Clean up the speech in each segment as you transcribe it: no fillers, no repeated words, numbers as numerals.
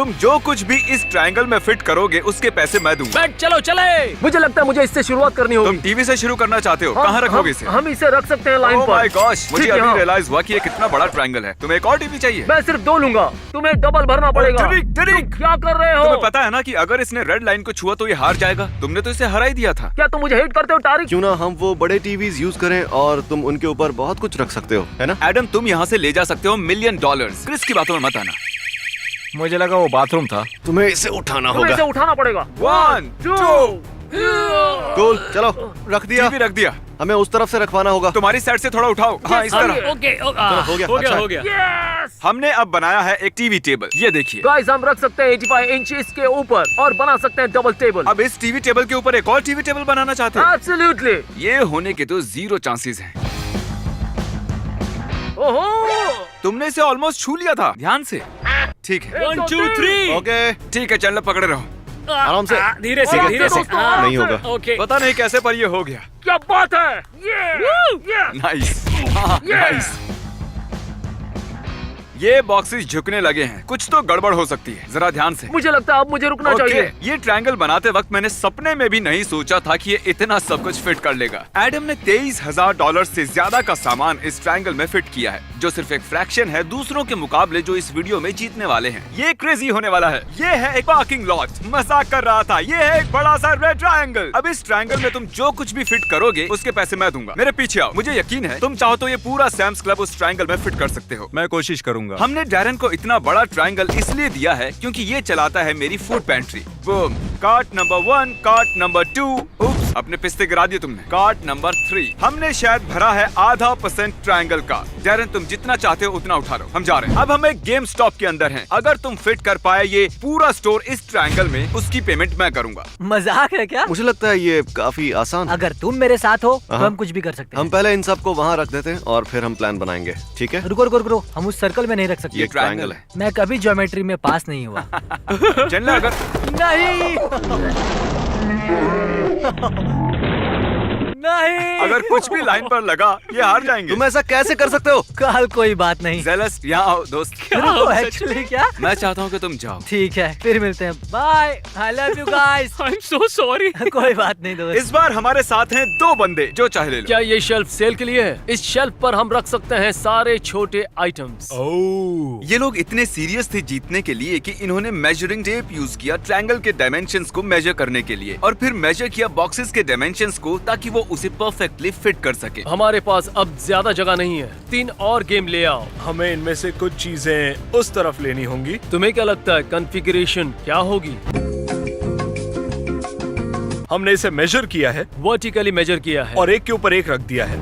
तुम जो कुछ भी इस ट्रायंगल में फिट करोगे उसके पैसे मैं दूंगा। बैठ, चलो चले। मुझे लगता है मुझे इससे शुरुआत करनी होगी। तुम टीवी से शुरू करना चाहते हो? कहाँ रखोगे इसे? हम इसे रख सकते हैं लाइन Oh पर। my gosh, मुझे ठीक है, अभी हाँ। रियलाइज हुआ कि ये कितना बड़ा ट्रायंगल है। तुम्हें एक और टीवी चाहिए? मैं सिर्फ 2 लूंगा, तुम्हें डबल भरना पड़ेगा। ट्रिक। क्या कर रहे हो? तुम्हें पता है ना कि अगर इसने रेड लाइन को छुआ तो ये हार जाएगा। तुमने तो इसे हरा ही दिया था। क्या तुम मुझे हेट करते हो तारिक? क्यों ना हम वो बड़े टीवीज यूज करें और तुम उनके ऊपर बहुत कुछ रख सकते हो, है ना? एडम, तुम यहाँ से ले जा सकते हो $1 मिलियन। क्रिस की बातों में मत आना। मुझे लगा वो बाथरूम था। तुम्हें इसे उठाना तुम्हें इसे होगा। उठाना पड़ेगा। 1 2 कूल, चलो रख दिया। टीवी रख दिया। हमें उस तरफ से रखवाना होगा। तुम्हारी साइड से थोड़ा उठाओ। हाँ, इस तरह। ओके, हो गया, हो गया। यस। हमने अब बनाया है एक टीवी टेबल। ये देखिए। गाइस, हम रख सकते हैं 85 इंच इसके ऊपर और बना सकते हैं डबल टेबल। अब इस टीवी टेबल के ऊपर एक और टीवी टेबल बनाना चाहते हो? एब्सोल्युटली। ये होने के तो 0 चांसेस हैं। ओहो, तुमने इसे ऑलमोस्ट छू लिया था। ध्यान से। ठीक है। 1 2 3। ओके, ठीक है, चल पकड़े रहो। आराम से। धीरे से, धीरे से। हाँ, नहीं होगा। ओके। पता नहीं कैसे पर ये हो गया। क्या बात है? ये नाइस। हाँ, नाइस। ये बॉक्सेस झुकने लगे हैं। कुछ तो गड़बड़ हो सकती है। जरा ध्यान से। मुझे लगता है अब मुझे रुकना चाहिए। ये ट्रायंगल बनाते वक्त मैंने सपने में भी नहीं सोचा था कि ये इतना सब कुछ फिट कर लेगा। एडम ने $23,000 से ज्यादा का सामान इस ट्रायंगल में फिट किया है, जो सिर्फ एक फ्रैक्शन है दूसरों के मुकाबले जो इस वीडियो में जीतने वाले हैं। ये क्रेजी होने वाला है। ये है एक पार्किंग लॉट। मजाक कर रहा था। ये है एक बड़ा सा रेड ट्रायंगल। अब इस ट्रायंगल में तुम जो कुछ भी फिट करोगे उसके पैसे मैं दूंगा। मेरे पीछे आओ। मुझे यकीन है तुम चाहो तो ये पूरा सैम्स क्लब उस ट्रायंगल में फिट कर सकते हो। मैं कोशिश करूंगा। हमने डैरन को इतना बड़ा ट्रायंगल इसलिए दिया है क्योंकि ये चलाता है मेरी food pantry. Boom. Cart number 1, cart number 2। उप्स, अपने पिस्ते गिरा दिए तुमने। Cart number 3। हमने शायद भरा है 0.5% ट्रायंगल का। डैरन, तुम जितना चाहते हो उतना उठा लो। हम जा रहे हैं। अब हम एक गेम स्टॉप के अंदर हैं। अगर तुम फिट कर पाए ये पूरा स्टोर इस ट्रायंगल में, उसकी पेमेंट मैं करूंगा। मजाक है क्या? मुझे लगता है ये काफी आसान है। अगर तुम मेरे साथ हो तो हाँ। हम कुछ भी कर सकते हैं। हम पहले इन सबको वहाँ रख देते हैं और फिर हम प्लान बनाएंगे, ठीक है? रुको रुको रुको, हम उस सर्कल में नहीं रख सकते। ये ट्रायंगल है। मैं कभी ज्योमेट्री में पास नहीं हुआ। चलना अगर नहीं नहीं, अगर कुछ भी लाइन पर लगा ये हार जाएंगे। तुम ऐसा कैसे कर सकते हो? कल कोई बात नहीं। जेलस, यहाँ आओ दोस्त। रुको, एक्चुअली क्या? मैं चाहता हूँ कि तुम जाओ। ठीक है, फिर मिलते हैं। Bye, I love you guys. I am so sorry. कोई बात नहीं दोस्त। इस बार हमारे साथ हैं 2 बंदे, जो चाहे ले लो। क्या ये शेल्फ सेल के लिए है? इस शेल्फ पर हम रख सकते हैं सारे छोटे आइटम्स। ये लोग इतने सीरियस थे जीतने के लिए कि इन्होंने मेजरिंग टेप यूज किया ट्रायंगल के डायमेंशंस को मेजर करने के लिए, और फिर मेजर किया बॉक्सेस के डायमेंशंस को ताकि वो उसे परफेक्टली फिट कर सके। हमारे पास अब ज्यादा जगह नहीं है। 3 और गेम ले आओ। हमें इनमें से कुछ चीजें उस तरफ लेनी होंगी। तुम्हें क्या लगता है कॉन्फ़िगरेशन क्या होगी? हमने इसे मेजर किया है वर्टिकली मेजर किया है। और एक के ऊपर एक रख दिया है।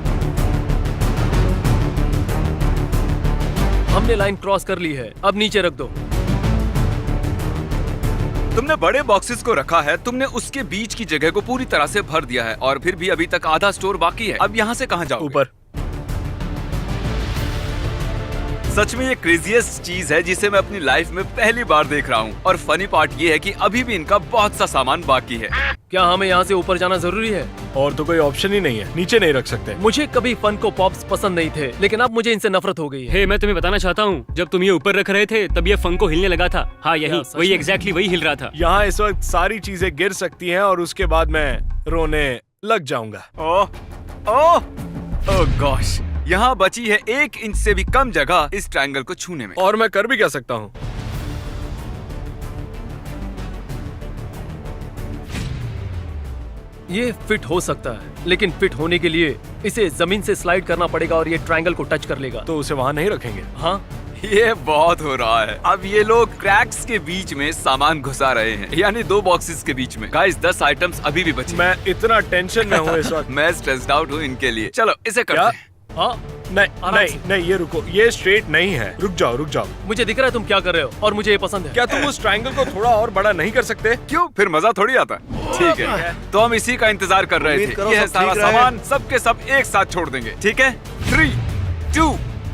हमने लाइन क्रॉस कर ली है। अब नीचे रख दो। तुमने बड़े बॉक्सेस को रखा है, तुमने उसके बीच की जगह को पूरी तरह से भर दिया है, और फिर भी अभी तक आधा स्टोर बाकी है। अब यहाँ से कहाँ जाओगे? ऊपर। सच में ये क्रेजीएस्ट चीज है जिसे मैं अपनी लाइफ में पहली बार देख रहा हूँ। और फनी पार्ट ये है कि अभी भी इनका बहुत सा सामान बाकी है। क्या हमें यहाँ से ऊपर जाना जरूरी है? और तो कोई ऑप्शन ही नहीं है, नीचे नहीं रख सकते। मुझे कभी फन को पॉप्स पसंद नहीं थे, लेकिन अब मुझे इनसे नफरत हो गई है। हे, मैं तुम्हें बताना चाहता हूँ, जब तुम ये ऊपर रख रहे थे तब ये फंको हिलने लगा था। हाँ, यही क्या, सच वही में? एग्जैक्टली वही हिल रहा था। यहाँ इस वक्त सारी चीजें गिर सकती हैं और उसके बाद मैं रोने लग जाऊंगा। ओह ओह ओह गॉश, यहाँ बची है 1 इंच से भी कम जगह इस ट्रायंगल को छूने में। और मैं कर भी क्या सकता हूँ? ये फिट हो सकता है, लेकिन फिट होने के लिए इसे जमीन से स्लाइड करना पड़ेगा और ये ट्रायंगल को टच कर लेगा। तो उसे वहाँ नहीं रखेंगे। हाँ, ये बहुत हो रहा है। अब ये लोग क्रैक्स के बीच में सामान घुसा रहे हैं, यानी 2 बॉक्सेस के बीच में। गाइस, 10 आइटम्स अभी भी बचे। मैं इतना टेंशन में हूँ इस वक्त। मैं स्ट्रेस्ड आउट हूँ इनके लिए। चलो इसे करते क्या? हैं। हाँ, नहीं आराम नहीं से। नहीं, ये रुको, ये स्ट्रेट नहीं है। रुक जाओ रुक जाओ। मुझे दिख रहा है तुम क्या कर रहे हो और मुझे ये पसंद है। क्या तुम उस ट्रायंगल को थोड़ा और बड़ा नहीं कर सकते? क्यों? फिर मजा थोड़ी आता है। ठीक है, तो हम इसी का इंतजार कर रहे उम्मीद थे। करो ये है सब सारा ठीक रहे। सामान, सबके सब एक साथ छोड़ देंगे। ठीक है, 3 2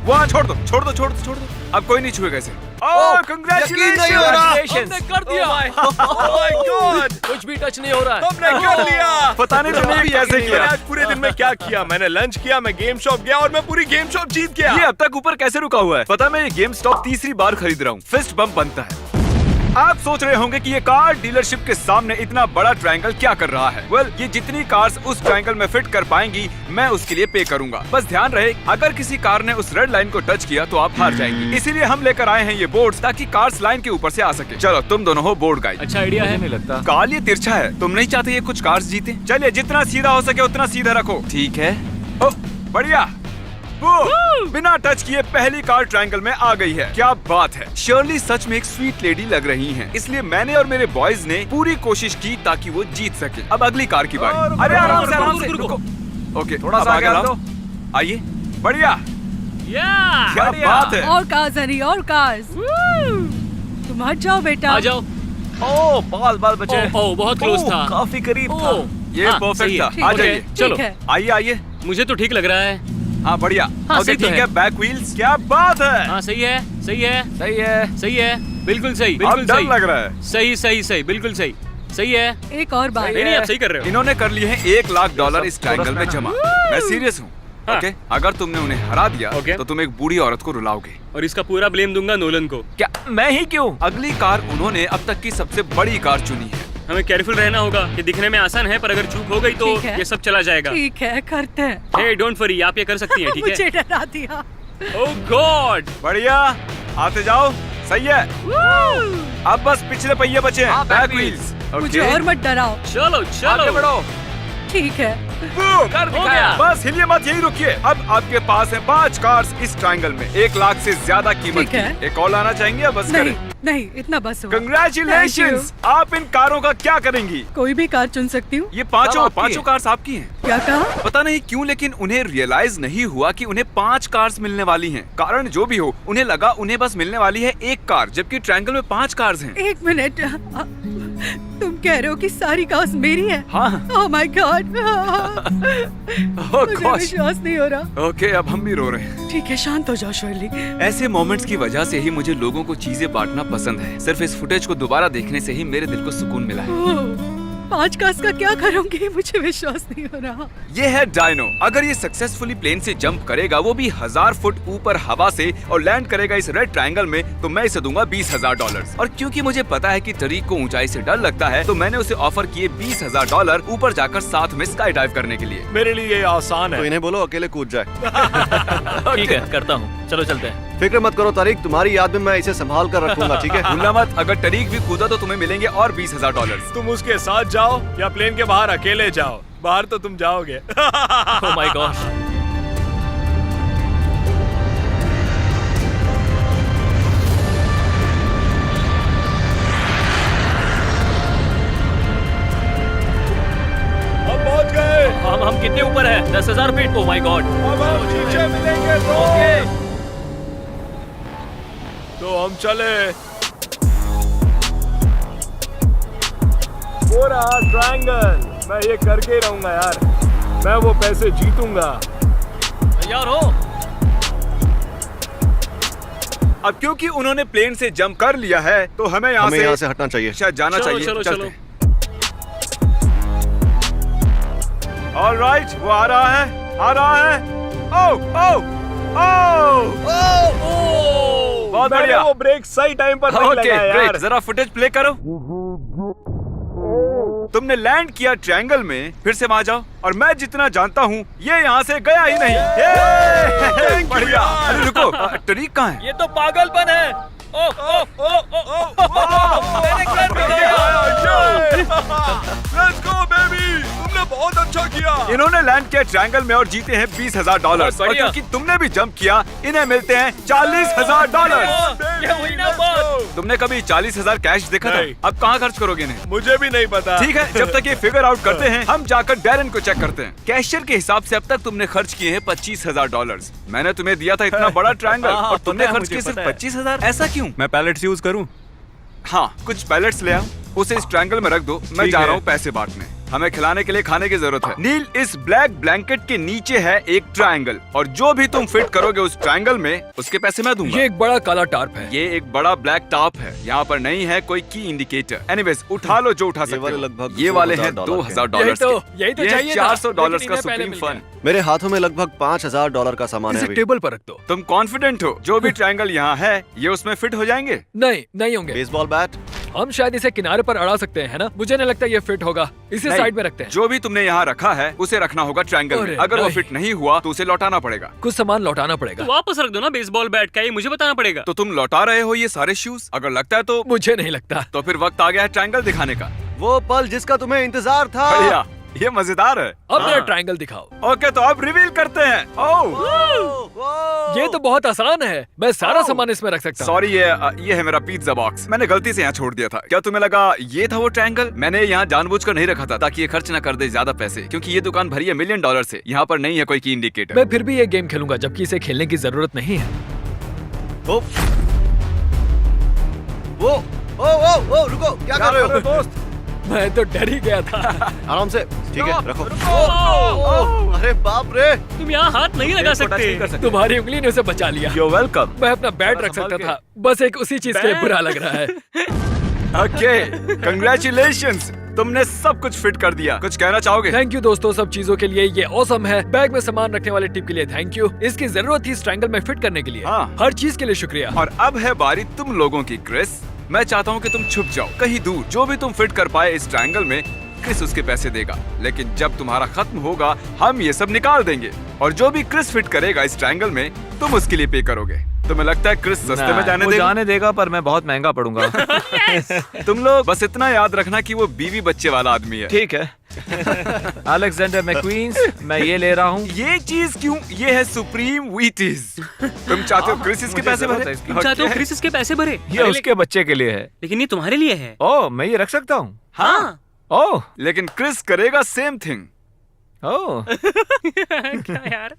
1 छोड़ दो छोड़ दो छोड़ दो छोड़ दो। अब कोई नहीं छुएगा इसे। यकीन नहीं हो रहा। हमने कर दिया। Oh my God! कुछ भी टच नहीं हो रहा है। हमने कर लिया। पता नहीं तुमने भी कैसे मैंने किया। आज पूरे दिन में क्या किया? मैंने लंच किया, मैं गेम शॉप गया और मैं पूरी गेम शॉप जीत गया। ये अब तक ऊपर कैसे रुका हुआ है? पता, मैं ये गेम स्टॉप तीसरी बार खरीद रहा हूँ। फिस्ट बम्प बनता है। आप सोच रहे होंगे कि ये कार डीलरशिप के सामने इतना बड़ा ट्रायंगल क्या कर रहा है। वेल, ये जितनी कार्स उस ट्रायंगल में फिट कर पाएंगी मैं उसके लिए पे करूंगा। बस ध्यान रहे, अगर किसी कार ने उस रेड लाइन को टच किया तो आप हार जाएंगी। इसीलिए हम लेकर आए हैं ये बोर्ड ताकि कार्स लाइन के ऊपर से आ सके। चलो तुम दोनों हो बोर्ड गाइड। अच्छा आइडिया है। नहीं लगता। काल ये तिरछा है, तुम नहीं चाहते ये कुछ कार्स जीते? चलिए जितना सीधा हो सके उतना सीधा रखो। ठीक है। ओ, बढ़िया। बिना टच किए पहली कार ट्रायंगल में आ गई है। क्या बात है। शर्ली सच में एक स्वीट लेडी लग रही हैं। इसलिए मैंने और मेरे बॉयज ने पूरी कोशिश की ताकि वो जीत सके। अब अगली कार की बारी। अरे आराम से रुको। ओके, थोड़ा सा आगे आओ। आइए। बढ़िया। क्या बात है। और कार्स हरी, और कार्स। तुम हट जाओ बेटा। आ जाओ। ओ बाल बचे। ओ बहुत क्लोज था। काफी करीब था। ये हाँ, परफेक्ट सही है। था। आ ठीक है, जाइए। चलो। ठीक है। आइए आइए। मुझे तो ठीक लग रहा है। हाँ बढ़िया। हाँ, ओके सही तो ठीक है। है। Back wheels. क्या बात है। हाँ सही है, सही है, सही है। सही है, बिल्कुल सही, अब बिल्कुल डर सही, लग रहा है। सही सही सही, बिल्कुल सही, सही है। एक और बात। नहीं नहीं, आप सही कर रहे हो। इन्होंने कर लिए हैं $1,00,000 इस ट्रायंगल में जमा। मैं सीरियस हूँ। हाँ। ओके, अगर तुमने उन्हें हरा दिया ओके। तो तुम एक बूढ़ी औरत को रुलाओगे। और इसका पूरा ब्लेम दूंगा नोलन को। क्या मैं ही क्यों? अगली कार उन्होंने अब तक की सबसे बड़ी कार चुनी है। हमें केयरफुल रहना होगा। ये दिखने में आसान है पर अगर चूक हो गई तो ठीक है। ये सब चला जाएगा। ठीक है, करते हैं। हे डोंट वरी, आप ये कर सकती हैं, ठीक है? मुझे डरा दिया। ओह गॉड। बढ़िया, आते जाओ। सही है। अब बस पिछले पहिए बचे हैं। हाँ, बैक back व्हील्स। मुझे और मत डराओ। चलो आगे चलो। बढ़ो। ठीक है। कर हो दिखाया। गया। बस हिलिए मत, यही रुकिए। अब आपके पास है 5 कार्स इस ट्रायंगल में, 1,00,000 से ज्यादा कीमत ठीक है। की। एक और लाना चाहेंगे या बस नहीं करें? नहीं, इतना बस हुआ। कंग्रेचुलेशंस। आप इन कारों का क्या करेंगी? कोई भी कार चुन सकती हूँ। ये सब पांचों आपकी है। कार्स आपकी हैं। क्या कहा? पता नहीं क्यों लेकिन उन्हें रियलाइज नहीं हुआ कि उन्हें 5 कार्स मिलने वाली हैं। कारण जो भी हो, उन्हें लगा उन्हें बस मिलने वाली है 1 कार, जबकि ट्रायंगल में 5 कार्स हैं। एक मिनट। तुम कह रहे हो कि सारी कार्स मेरी है? हाँ। Oh my God. ओह मुझे गॉश। विश्वास नहीं हो रहा। ओके, अब हम भी रो रहे हैं। ठीक है, शांत हो जाओ शर्ली। ऐसे मोमेंट्स की वजह से ही मुझे लोगों को चीजें बांटना पसंद है। सिर्फ इस फुटेज को दोबारा देखने से ही मेरे दिल को सुकून मिला है। ओह, 5 कार्स का क्या करूंगी? मुझे विश्वास नहीं हो रहा। ये है डायनो। अगर ये सक्सेसफुली प्लेन से जंप करेगा, वो भी 1000 फुट ऊपर हवा से, और लैंड करेगा इस रेड ट्रायंगल में, तो मैं इसे दूंगा $20,000। और क्योंकि मुझे पता है कि तरीक को ऊंचाई से डर लगता है, तो मैंने उसे ऑफर किए $20,000 ऊपर जाकर साथ में स्काई डाइव करने के लिए। मेरे लिए ये आसान तो है। इन्हें बोलो अकेले कूद जाए। ठीक है, करता हूँ। चलो चलते हैं। फिक्र मत करो तारिक, तुम्हारी याद में मैं इसे संभाल कर रखूंगा, ठीक है? भूलना मत, अगर तरीक भी कूदा तो तुम्हें मिलेंगे और $20,000। तुम उसके साथ जाओ या प्लेन के बाहर अकेले जाओ, बाहर तो तुम जाओगे। Oh my gosh. हम पहुंच गए। हम कितने ऊपर है? 10,000 फीट। Oh my God. अब हम नीचे मिलेंगे तो हम चले। वो रहा ट्रायंगल। मैं ये करके ही रहूंगा यार। मैं वो पैसे जीतूंगा। तैयार हो? अब क्योंकि उन्होंने प्लेन से जंप कर लिया है, तो हमें यहाँ से हटना चाहिए। शायद जाना चलो, चाहिए। चलो, चलते चलो। हैं। ऑलराइट, वो आ रहा है, आ रहा है। ओह ओह ओह, बहुत मैंने बढ़िया। वो ब्रेक सही टाइम पर नहीं ओके लगाया यार। ग्रेट, जरा फुटेज प्ले करो। तुमने लैंड किया ट्रायंगल में, फिर से वहां जाओ। और मैं जितना जानता हूँ, ये यहाँ से गया ही नहीं। ये बढ़िया। अरे रुको, तरीक कहाँ है? ये तो पागलपन है। ओह ओह ओह, मैंने कर दिया। Let's go baby, तुमने बहुत अच्छा किया। इन्होंने लैंड किया ट्रायंगल में और जीते हैं $20,000। और बढ़िया। क्योंकि तुमने भी जंप किया, इन्हें मिलते हैं $40,000। ये हुई ना बात। तुमने कभी 40,000 कैश देखा था? नहीं। अब कहाँ खर्च करोगे इन्हें? मुझे भी नहीं पता। ठीक है, जब तक ये फिगर आउट करते हैं, हम जाकर डैरन को चेक करते हैं। कैशियर के हिसाब से अब तक तुमने खर्च किए हैं $25,000। मैंने तुम्हें दिया था इतना बड़ा ट्रायंगल, हाँ, और तुमने पता है, खर्च किए मुझे सिर्फ पता है। 25,000। ऐसा क्यों? मैं पैलेट्स यूज करूं? हाँ, कुछ पैलेट्स ले आओ, उसे इस ट्रायंगल में रख दो। मैं ठीक जा है। रहा हूँ पैसे बांटने। हमें खिलाने के लिए खाने की जरूरत है। नील, इस ब्लैक ब्लैंकेट के नीचे है एक ट्रायंगल, और जो भी तुम फिट करोगे उस ट्रायंगल में, उसके पैसे मैं दूंगा। ये एक बड़ा काला टार्प है। ये एक बड़ा ब्लैक टॉप है। यहाँ पर नहीं है कोई की इंडिकेटर। एनीवेज, उठा लो जो उठा सकते वाले हो। लगभग ये वाले हैं $2,000 $2,000 यही तो चाहिए था, $400 लेकिन का इन्हें पहले सुप्रीम मिल फन। मेरे हाथों में लगभग $5,000 का सामान है इसे अभी। टेबल पर रख दो। तुम कॉन्फिडेंट हो जो भी ट्रायंगल यहाँ है ये उसमें फिट हो जाएंगे? नहीं, नहीं होंगे। बेसबॉल बैट, हम शायद इसे किनारे पर अड़ा सकते हैं, है ना? मुझे नहीं लगता ये फिट होगा। इसे नहीं, साइड में रखते हैं। जो भी तुमने यहाँ रखा है उसे रखना होगा ट्रायंगल में। अरे अगर वो नहीं। फिट नहीं हुआ तो उसे लौटाना पड़ेगा। कुछ सामान लौटाना तो पड़ेगा। वापस रख दो ना बेसबॉल बैट, क्या ये मुझे बताना पड़ेगा? तो तुम लौटा रहे हो ये सारे शूज? अगर लगता है मुझे नहीं लगता। तो फिर वक्त आ गया है ट्रायंगल दिखाने का। वो पल जिसका तुम्हें इंतजार था। बढ़िया, ये मजेदार है। अब मेरा ट्रायंगल दिखाओ। ओके, तो अब रिवील करते हैं। ओह, ये तो बहुत आसान है, मैं सारा सामान इसमें रख सकता हूँ। सॉरी, ये है मेरा पिज्जा बॉक्स। मैंने गलती से यहाँ छोड़ दिया था। क्या तुम्हें लगा ये था वो ट्रायंगल? मैंने यहाँ जानबूझकर नहीं रखा था ताकि ये खर्च न कर दे ज्यादा पैसे, क्योंकि ये दुकान भरी है $1 मिलियन से। यहाँ पर नहीं है कोई की इंडिकेटर। मैं फिर भी ये गेम खेलूंगा जबकि इसे खेलने की जरूरत नहीं है। ओ, ओ, रुको, क्या कर रहे हो दोस्त? मैं तो डर ही गया था। आराम से, ठीक है, रखो। ओ, अरे बाप रे। तुम यहाँ हाथ नहीं लगा सकते। तुम्हारी उंगली ने उसे बचा लिया। You're welcome। मैं अपना बैट रख सकता था, बस एक उसी चीज के लिए बुरा लग रहा है। ओके, कंग्रेचुलेशंस, तुमने सब कुछ फिट कर दिया। कुछ कहना चाहोगे? थैंक यू दोस्तों सब चीजों के लिए, ये ऑसम है। बैग में सामान रखने वाले टिप के लिए थैंक यू। इसकी जरूरत थी इस ट्रायंगल में फिट करने के लिए। हाँ। हर चीज के लिए शुक्रिया। और अब है बारी तुम लोगों की, क्रिस। मैं चाहता हूँ कि तुम छुप जाओ कहीं दूर। जो भी तुम फिट कर पाए इस ट्रायंगल में, क्रिस उसके पैसे देगा। लेकिन जब तुम्हारा खत्म होगा हम ये सब निकाल देंगे, और जो भी क्रिस फिट करेगा इस ट्रायंगल में तुम उसके लिए पे करोगे। तुम्हें लगता है क्रिस सस्ते में जाने देगा? जाने देगा, पर मैं बहुत महंगा पड़ूंगा। तुम लोग बस इतना याद रखना कि वो बीवी बच्चे वाला आदमी है। ठीक है। अलेक्जेंडर मैक्वींस, मैं ये ले रहा हूँ। ये चीज क्यों? ये है सुप्रीम व्हीटीज। तुम चाहते हो क्रिस इसके पैसे भरे? तुम चाहते हो क्रिस इसके पैसे भरे? ये उसके बच्चे के लिए है। लेकिन ये तुम्हारे लिए है। ओह, मैं ये रख सकता हूँ? हाँ। ओह, लेकिन क्रिस करेगा सेम थिंग। ओह, क्या यार?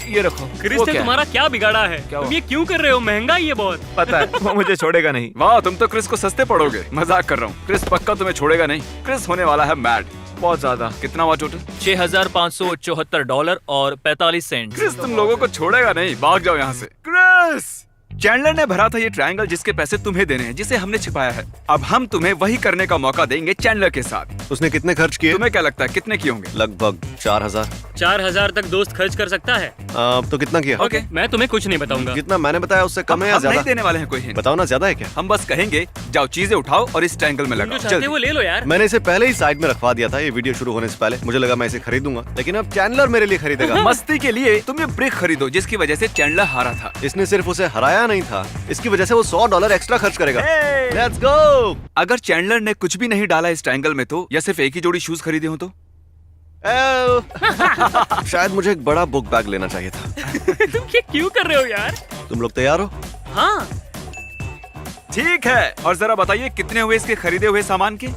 ये रखो। क्रिस वो ने क्या है? तुम्हारा क्या बिगाड़ा है? क्या तुम हुआ? ये क्यों कर रहे हो? महंगा ही है बहुत। पता है, वो मुझे छोड़ेगा नहीं। वाह, तुम तो क्रिस को सस्ते पड़ोगे। मजाक कर रहा हूँ, क्रिस पक्का तुम्हें छोड़ेगा नहीं। क्रिस होने वाला है मैड। बहुत ज्यादा। कितना हुआ टोटल? $6,574 और 45 सेंट। क्रिस तुम लोगों को छोड़ेगा नहीं, भाग जाओ यहाँ से। क्रिस! चैंडलर ने भरा था ये ट्रायंगल जिसके पैसे तुम्हें देने हैं, जिसे हमने छिपाया है। अब हम तुम्हें वही करने का मौका देंगे चैंडलर के साथ। उसने कितने खर्च किए? तुम्हें क्या लगता है कितने किए होंगे? लगभग 4000। 4000 तक दोस्त खर्च कर सकता है। तो कितना किया? ओके, मैं तुम्हें कुछ नहीं बताऊंगा। जितना मैंने बताया उससे कम है या हम नहीं ज्यादा? देने वाले हैं कोई हिंट। बताओ ना, ज्यादा है क्या? हम बस कहेंगे जाओ चीजें उठाओ और इस ट्रायंगल में तुम लगाओ। जो चाहते हो वो जल्दी। ले लो यार। मैंने इसे पहले ही साइड में रखवा दिया था ये वीडियो शुरू होने से पहले। मुझे लगा मैं इसे खरीदूंगा, लेकिन अब चैंडलर मेरे लिए खरीदेगा। मस्ती के लिए तुम ये ब्रिक खरीदो जिसकी वजह से चैंडलर हारा था। इसने सिर्फ उसे हराया नहीं था, इसकी वजह से वो $100 एक्स्ट्रा खर्च करेगा। Hey! Let's go. अगर चैंडलर ने कुछ भी नहीं डाला इस ट्रायंगल में तो, या सिर्फ एक ही जोड़ी शूज खरीदे हो तो? शायद मुझे एक बड़ा बुक बैग लेना चाहिए था। तुम ये क्यों कर रहे हो यार? तुम लोग तैयार हो? हाँ। ठीक है, और जरा बताइए कितने हुए इसके खरीदे हुए सामान के?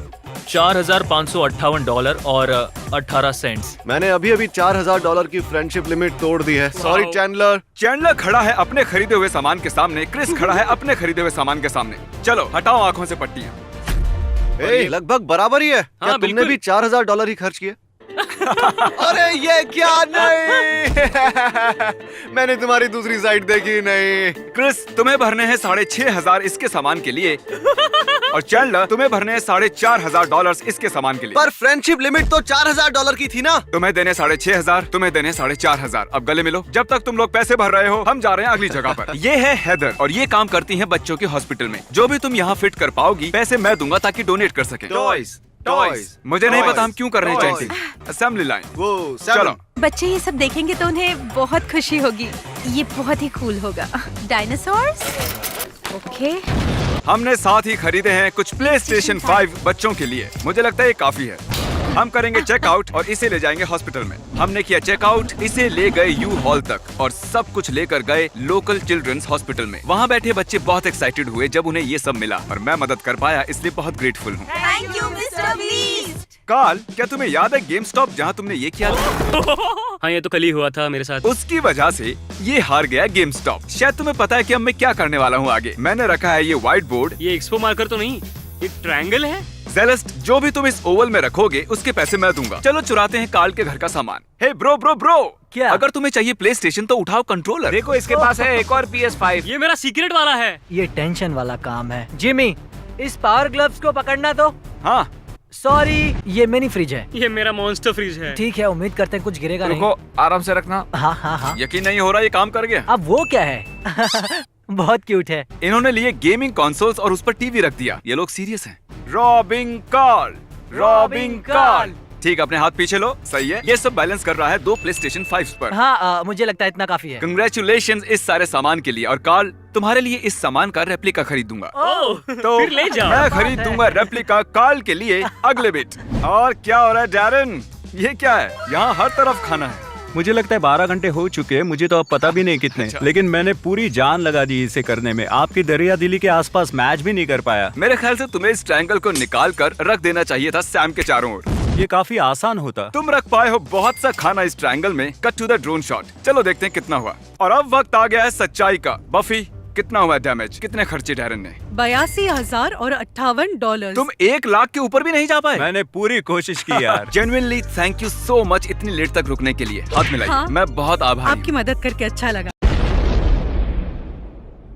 $4,558 और 18 सेंट्स। मैंने अभी अभी $4000 की फ्रेंडशिप लिमिट तोड़ दी है। Sorry Chandler. चैंडलर खड़ा है अपने खरीदे हुए सामान के सामने, क्रिस खड़ा है अपने खरीदे हुए सामान के सामने। चलो हटाओ आंखों से पट्टियां। लगभग बराबर ही है। क्या तुमने बिल्कुल। भी $4000 ही खर्च किए? अरे ये क्या? नहीं। मैंने तुम्हारी दूसरी साइड देखी नहीं। क्रिस, तुम्हें भरने हैं $6500 इसके सामान के लिए, और चैंडलर तुम्हें भरने हैं $4500 इसके सामान के लिए। पर फ्रेंडशिप लिमिट तो $4000 की थी ना? तुम्हें देने 6500, तुम्हें देने 4500। अब गले मिलो। जब तक तुम लोग पैसे भर रहे हो हम जा रहे हैं अगली जगह पर। ये है हेदर, और ये काम करती है बच्चों के हॉस्पिटल में। जो भी तुम यहाँ फिट कर पाओगी पैसे मैं दूंगा ताकि डोनेट कर सके। टॉयज। मुझे नहीं पता हम क्यों कर रहे हैं चैंटिंग। Assembly line. वो चलो। बच्चे ये सब देखेंगे तो उन्हें बहुत खुशी होगी। ये बहुत ही कूल होगा। डायनासोर्स। ओके। हमने साथ ही खरीदे हैं कुछ PlayStation 5 बच्चों के लिए। मुझे लगता है ये काफी है। हम करेंगे चेकआउट और इसे ले जाएंगे हॉस्पिटल में। हमने किया चेकआउट, इसे ले गए यू हॉल तक और सब कुछ लेकर गए लोकल चिल्ड्रंस हॉस्पिटल में। वहाँ बैठे बच्चे बहुत एक्साइटेड हुए जब उन्हें ये सब मिला, और मैं मदद कर पाया इसलिए बहुत ग्रेटफुल हूँ। Thank you Mister Beast. Carl, क्या तुम्हें याद है गेम स्टॉप जहाँ तुमने ये किया था? हाँ, ये तो कल ही हुआ था मेरे साथ। उसकी वजह से ये हार गया गेम स्टॉप। शायद तुम्हें पता है कि अब मैं क्या करने वाला हूँ आगे। मैंने रखा है ये व्हाइट बोर्ड। ये एक्सपो मार्कर तो नहीं, ये ट्रायंगल है। जेलेस्ट, जो भी तुम इस ओवल में रखोगे उसके पैसे मैं दूंगा। चलो चुराते हैं कार्ल के घर का सामान। हे ब्रो ब्रो ब्रो, क्या? अगर तुम्हें चाहिए PlayStation तो उठाओ कंट्रोलर। देखो, इसके पास है एक और PS5। ये मेरा सीक्रेट वाला है। ये टेंशन वाला काम है। जिमी, इस पावर ग्लव्स को पकड़ना तो। हाँ, सॉरी, ये मिनी फ्रिज है। ये मेरा मॉन्स्टर फ्रिज है। ठीक है, उम्मीद करते हैं कुछ गिरेगा नहीं। रुको, आराम से रखना। हाँ हाँ हाँ। यकीन नहीं हो रहा ये काम कर गया। अब वो क्या है? बहुत क्यूट है। इन्होंने लिए गेमिंग कंसोल्स और उस पर टीवी रख दिया। ये लोग सीरियस हैं। Robbing Carl. ठीक, अपने हाथ पीछे लो। सही है। ये सब बैलेंस कर रहा है 2 PlayStation 5 पर। हाँ मुझे लगता है इतना काफी है। कंग्रेचुलेशंस इस सारे सामान के लिए। और कार्ल, तुम्हारे लिए इस सामान का रेप्लिका खरीदूंगा। तो फिर ले जाओ। मैं खरीद दूंगा रेप्लिका कार्ल के लिए अगले बिट। और क्या हो रहा है डैरन? ये क्या है? यहाँ हर तरफ खाना है। मुझे लगता है 12 घंटे हो चुके हैं, मुझे तो अब पता भी नहीं कितने। अच्छा। लेकिन मैंने पूरी जान लगा दी इसे करने में। आपकी दरिया दिली के आसपास मैच भी नहीं कर पाया। मेरे ख्याल से तुम्हें इस ट्रायंगल को निकाल कर रख देना चाहिए था सैम के चारों ओर। ये काफी आसान होता। तुम रख पाए हो बहुत सा खाना इस ट्रायंगल में। Cut to the drone shot. चलो देखते हैं कितना हुआ। और अब वक्त आ गया है सच्चाई का। बफी, कितना हुआ डैमेज? कितने खर्चे डैरन ने? $82,058। तुम 1 लाख के ऊपर भी नहीं जा पाए। मैंने पूरी कोशिश की यार। Genuinely thank you so much इतनी लेट तक रुकने के लिए। हाथ मिलाइए। हाँ। मैं बहुत आभारी हूँ। आपकी मदद करके अच्छा लगा।